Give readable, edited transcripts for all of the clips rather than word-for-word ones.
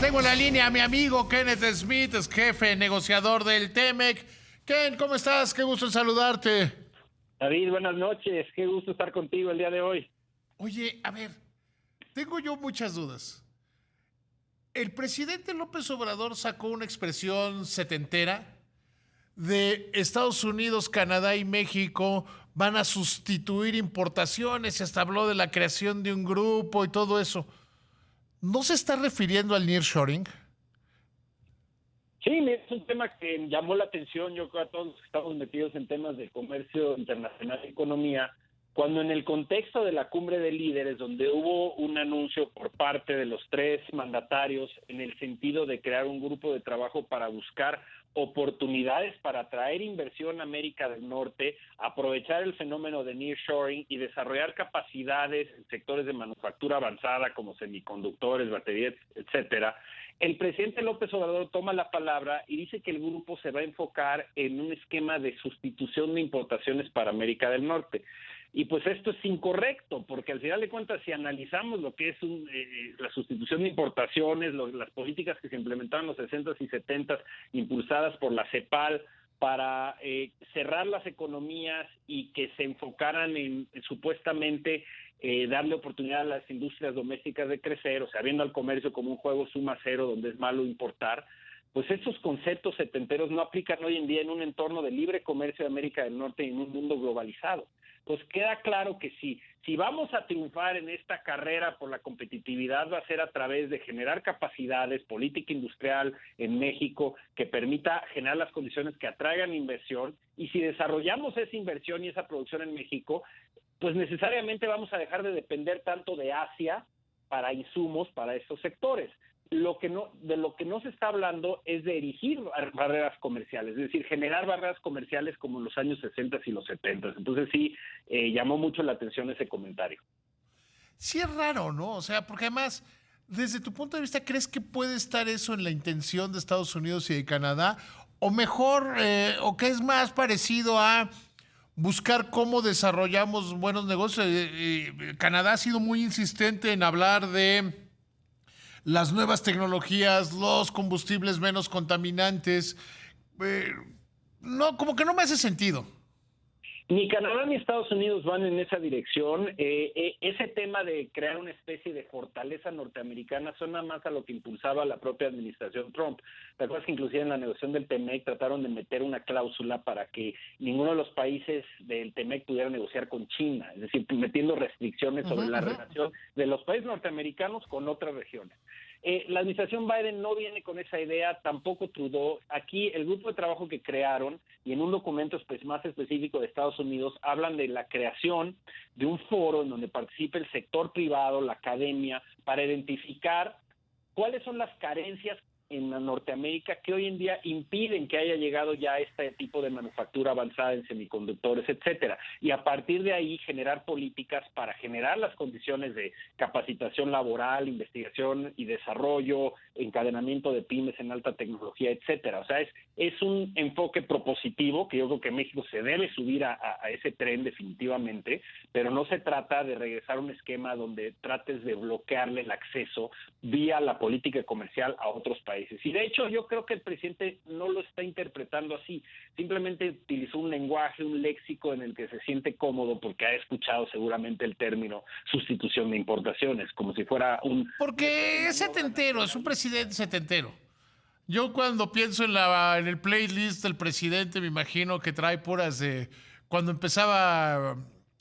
Tengo en la línea a mi amigo Kenneth Smith, es jefe negociador del TEMEC. Ken, ¿cómo estás? Qué gusto en saludarte. David, buenas noches. Qué gusto estar contigo el día de hoy. Oye, a ver, tengo yo muchas dudas. El presidente López Obrador sacó una expresión setentera de Estados Unidos, Canadá y México van a sustituir importaciones. Hasta habló de la creación de un grupo y todo eso. ¿No se está refiriendo al nearshoring? Sí, es un tema que llamó la atención, yo creo, a todos los que estamos metidos en temas de comercio internacional y economía, cuando en el contexto de la cumbre de líderes, donde hubo un anuncio por parte de los tres mandatarios en el sentido de crear un grupo de trabajo para buscar oportunidades para atraer inversión a América del Norte, aprovechar el fenómeno de nearshoring y desarrollar capacidades en sectores de manufactura avanzada como semiconductores, baterías, etcétera. El presidente López Obrador toma la palabra y dice que el grupo se va a enfocar en un esquema de sustitución de importaciones para América del Norte. Y pues esto es incorrecto, porque al final de cuentas, si analizamos lo que es la sustitución de importaciones, las políticas que se implementaron en los 60s y 70s, impulsadas por la CEPAL, para cerrar las economías y que se enfocaran en supuestamente darle oportunidad a las industrias domésticas de crecer, o sea, viendo al comercio como un juego suma cero donde es malo importar, pues estos conceptos setenteros no aplican hoy en día en un entorno de libre comercio de América del Norte y en un mundo globalizado. Pues queda claro que si vamos a triunfar en esta carrera por la competitividad va a ser a través de generar capacidades, política industrial en México que permita generar las condiciones que atraigan inversión, y si desarrollamos esa inversión y esa producción en México, pues necesariamente vamos a dejar de depender tanto de Asia para insumos para estos sectores. De lo que no se está hablando es de erigir barreras comerciales, es decir, generar barreras comerciales como en los años 60 y los 70. Entonces sí, llamó mucho la atención ese comentario. Sí es raro, ¿no? O sea, porque además, desde tu punto de vista, ¿crees que puede estar eso en la intención de Estados Unidos y de Canadá? O mejor, o que es más parecido a buscar cómo desarrollamos buenos negocios. Canadá ha sido muy insistente en hablar de las nuevas tecnologías, los combustibles menos contaminantes. Eh, no, como que no me hace sentido. Ni Canadá ni Estados Unidos van en esa dirección. Ese tema de crear una especie de fortaleza norteamericana suena más a lo que impulsaba la propia administración Trump. ¿Te acuerdas que inclusive en la negociación del TEMEC trataron de meter una cláusula para que ninguno de los países del TEMEC pudiera negociar con China? Es decir, metiendo restricciones sobre la relación de los países norteamericanos con otras regiones. La administración Biden no viene con esa idea, tampoco Trudeau. Aquí el grupo de trabajo que crearon, y en un documento más específico de Estados Unidos, hablan de la creación de un foro en donde participe el sector privado, la academia, para identificar cuáles son las carencias en la Norteamérica que hoy en día impiden que haya llegado ya este tipo de manufactura avanzada en semiconductores, etcétera, y a partir de ahí generar políticas para generar las condiciones de capacitación laboral, investigación y desarrollo, encadenamiento de pymes en alta tecnología, etcétera. O sea, es un enfoque propositivo que yo creo que México se debe subir a ese tren definitivamente, pero no se trata de regresar a un esquema donde trates de bloquearle el acceso vía la política comercial a otros países. Y de hecho yo creo que el presidente no lo está interpretando así, simplemente utilizó un lenguaje, un léxico en el que se siente cómodo porque ha escuchado seguramente el término sustitución de importaciones, como si fuera un... Porque es setentero, es un presidente setentero. Yo cuando pienso en el playlist del presidente me imagino que trae puras de cuando empezaba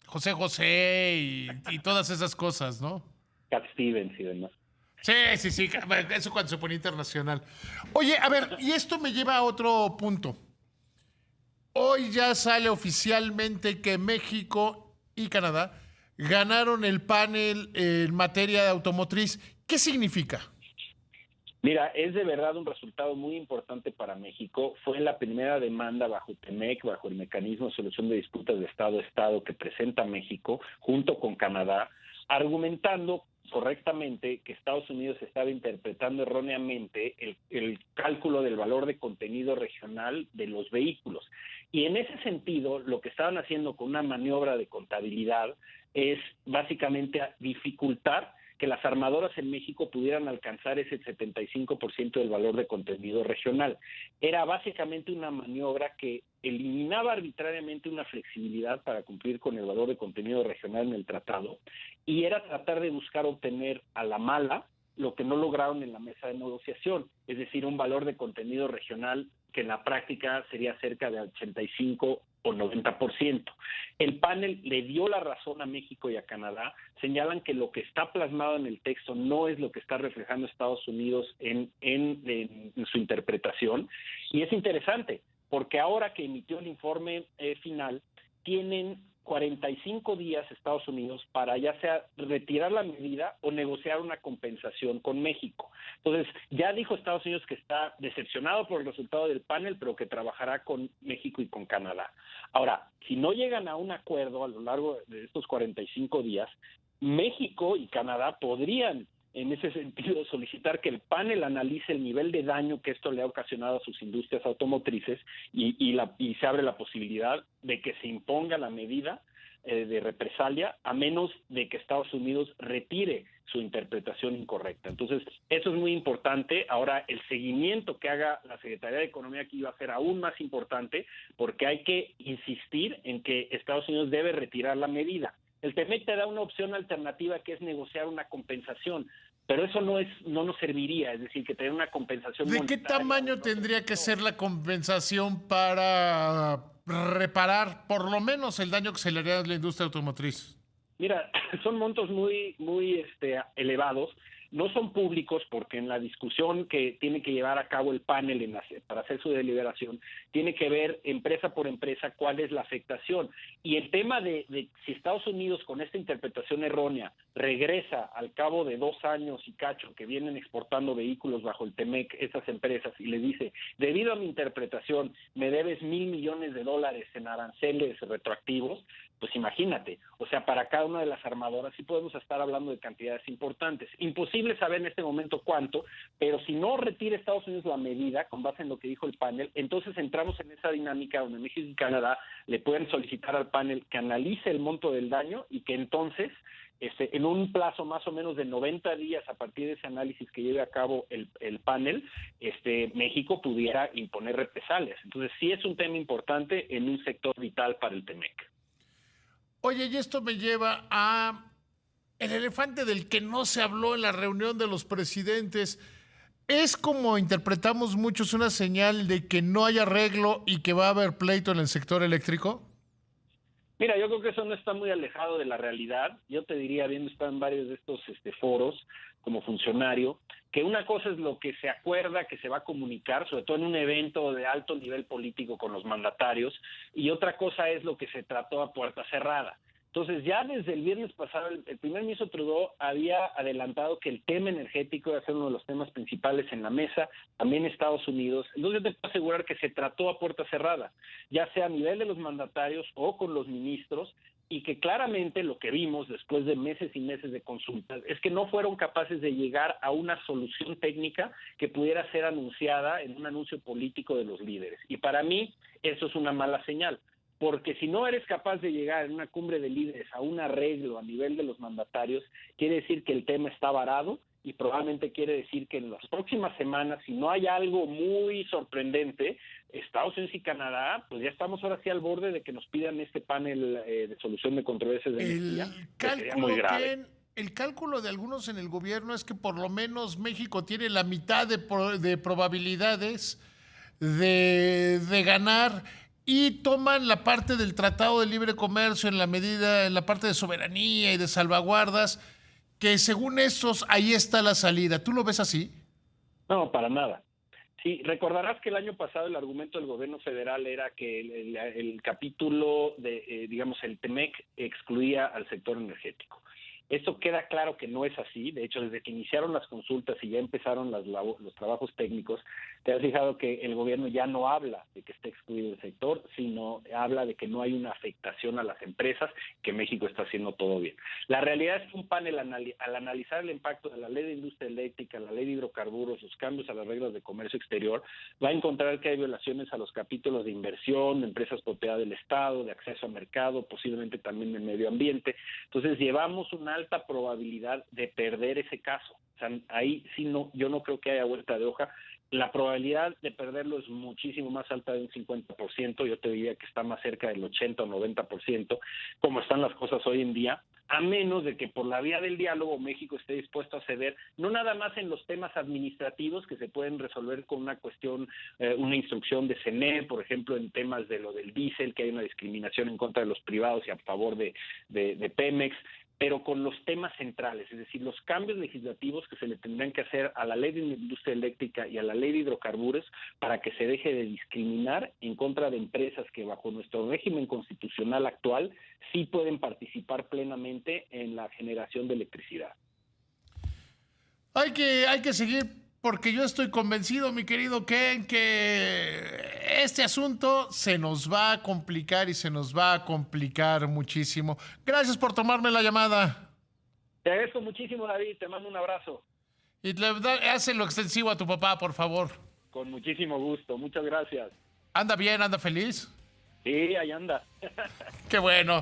José José y todas esas cosas, ¿no? Cat Stevens y demás. Sí, sí, sí, eso cuando se pone internacional. Oye, a ver, y esto me lleva a otro punto. Hoy ya sale oficialmente que México y Canadá ganaron el panel en materia de automotriz. ¿Qué significa? Mira, es de verdad un resultado muy importante para México. Fue la primera demanda bajo TEMEC, bajo el mecanismo de solución de disputas de Estado a Estado que presenta México, junto con Canadá, argumentando correctamente que Estados Unidos estaba interpretando erróneamente el cálculo del valor de contenido regional de los vehículos. Y en ese sentido, lo que estaban haciendo con una maniobra de contabilidad es básicamente dificultar que las armadoras en México pudieran alcanzar ese 75% del valor de contenido regional. Era básicamente una maniobra que eliminaba arbitrariamente una flexibilidad para cumplir con el valor de contenido regional en el tratado, y era tratar de buscar obtener a la mala lo que no lograron en la mesa de negociación, es decir, un valor de contenido regional que en la práctica sería cerca de 85 o 90%. El panel le dio la razón a México y a Canadá, señalan que lo que está plasmado en el texto no es lo que está reflejando Estados Unidos en su interpretación, y es interesante, porque ahora que emitió el informe final, tienen 45 días Estados Unidos para ya sea retirar la medida o negociar una compensación con México. Entonces, ya dijo Estados Unidos que está decepcionado por el resultado del panel, pero que trabajará con México y con Canadá. Ahora, si no llegan a un acuerdo a lo largo de estos 45 días, México y Canadá podrían, en ese sentido, solicitar que el panel analice el nivel de daño que esto le ha ocasionado a sus industrias automotrices y se abre la posibilidad de que se imponga la medida de represalia, a menos de que Estados Unidos retire su interpretación incorrecta. Entonces, eso es muy importante. Ahora, el seguimiento que haga la Secretaría de Economía aquí va a ser aún más importante, porque hay que insistir en que Estados Unidos debe retirar la medida. El TEMEC te da una opción alternativa, que es negociar una compensación, pero eso no nos serviría, es decir, que tener una compensación ¿De qué monetaria. tamaño tendría que ser la compensación para reparar por lo menos el daño que se le haría a la industria automotriz? Mira, son montos muy elevados. No son públicos, porque en la discusión que tiene que llevar a cabo el panel para hacer su deliberación, tiene que ver empresa por empresa cuál es la afectación. Y el tema de si Estados Unidos, con esta interpretación errónea, regresa al cabo de 2 años y cacho que vienen exportando vehículos bajo el TEMEC, esas empresas, y le dice, debido a mi interpretación, me debes $1,000 millones en aranceles retroactivos, pues imagínate, o sea, para cada una de las armadoras sí podemos estar hablando de cantidades importantes. Imposible saber en este momento cuánto, pero si no retira Estados Unidos la medida, con base en lo que dijo el panel, entonces entramos en esa dinámica donde México y Canadá le pueden solicitar al panel que analice el monto del daño, y que entonces, en un plazo más o menos de 90 días a partir de ese análisis que lleve a cabo el panel, México pudiera imponer represalias. Entonces sí es un tema importante en un sector vital para el TEMEC. Oye, y esto me lleva a el elefante del que no se habló en la reunión de los presidentes. ¿Es como interpretamos muchos una señal de que no hay arreglo y que va a haber pleito en el sector eléctrico? Mira, yo creo que eso no está muy alejado de la realidad. Yo te diría, habiendo estado en varios de estos foros como funcionario, que una cosa es lo que se acuerda que se va a comunicar, sobre todo en un evento de alto nivel político con los mandatarios, y otra cosa es lo que se trató a puerta cerrada. Entonces, ya desde el viernes pasado, el primer ministro Trudeau había adelantado que el tema energético iba a ser uno de los temas principales en la mesa, también Estados Unidos. Entonces, yo te puedo asegurar que se trató a puerta cerrada, ya sea a nivel de los mandatarios o con los ministros, y que claramente lo que vimos después de meses y meses de consultas es que no fueron capaces de llegar a una solución técnica que pudiera ser anunciada en un anuncio político de los líderes. Y para mí eso es una mala señal, porque si no eres capaz de llegar en una cumbre de líderes a un arreglo a nivel de los mandatarios, quiere decir que el tema está varado, y probablemente quiere decir que en las próximas semanas, si no hay algo muy sorprendente, Estados Unidos y Canadá, pues ya estamos ahora sí al borde de que nos pidan este panel de solución de controversias de energía, que sería muy grave. El cálculo de algunos en el gobierno es que por lo menos México tiene la mitad de probabilidades de ganar, y toman la parte del Tratado de Libre Comercio en la parte de soberanía y de salvaguardas, que según estos ahí está la salida. ¿Tú lo ves así? No, para nada. Sí, recordarás que el año pasado el argumento del gobierno federal era que el capítulo de, digamos, el TEMEC excluía al sector energético. Esto queda claro que no es así. De hecho, desde que iniciaron las consultas y ya empezaron los trabajos técnicos, te has fijado que el gobierno ya no habla de que esté excluido el sector, sino habla de que no hay una afectación a las empresas, que México está haciendo todo bien. La realidad es que un panel, al analizar el impacto de la ley de industria eléctrica, la ley de hidrocarburos, los cambios a las reglas de comercio exterior, va a encontrar que hay violaciones a los capítulos de inversión, de empresas propiedad del Estado, de acceso al mercado, posiblemente también del medio ambiente. Entonces llevamos una alta probabilidad de perder ese caso. O sea, ahí sí no, yo no creo que haya vuelta de hoja. La probabilidad de perderlo es muchísimo más alta de un 50%, yo te diría que está más cerca del 80 o 90%, como están las cosas hoy en día, a menos de que por la vía del diálogo México esté dispuesto a ceder, no nada más en los temas administrativos que se pueden resolver con una cuestión, una instrucción de CNE, por ejemplo, en temas de lo del diésel, que hay una discriminación en contra de los privados y a favor de Pemex, pero con los temas centrales, es decir, los cambios legislativos que se le tendrán que hacer a la ley de industria eléctrica y a la ley de hidrocarburos para que se deje de discriminar en contra de empresas que bajo nuestro régimen constitucional actual sí pueden participar plenamente en la generación de electricidad. Hay que seguir porque yo estoy convencido, mi querido Ken, que este asunto se nos va a complicar y se nos va a complicar muchísimo. Gracias por tomarme la llamada. Te agradezco muchísimo, David. Te mando un abrazo. Y hazlo extensivo a tu papá, por favor. Con muchísimo gusto. Muchas gracias. ¿Anda bien? ¿Anda feliz? Sí, ahí anda. Qué bueno.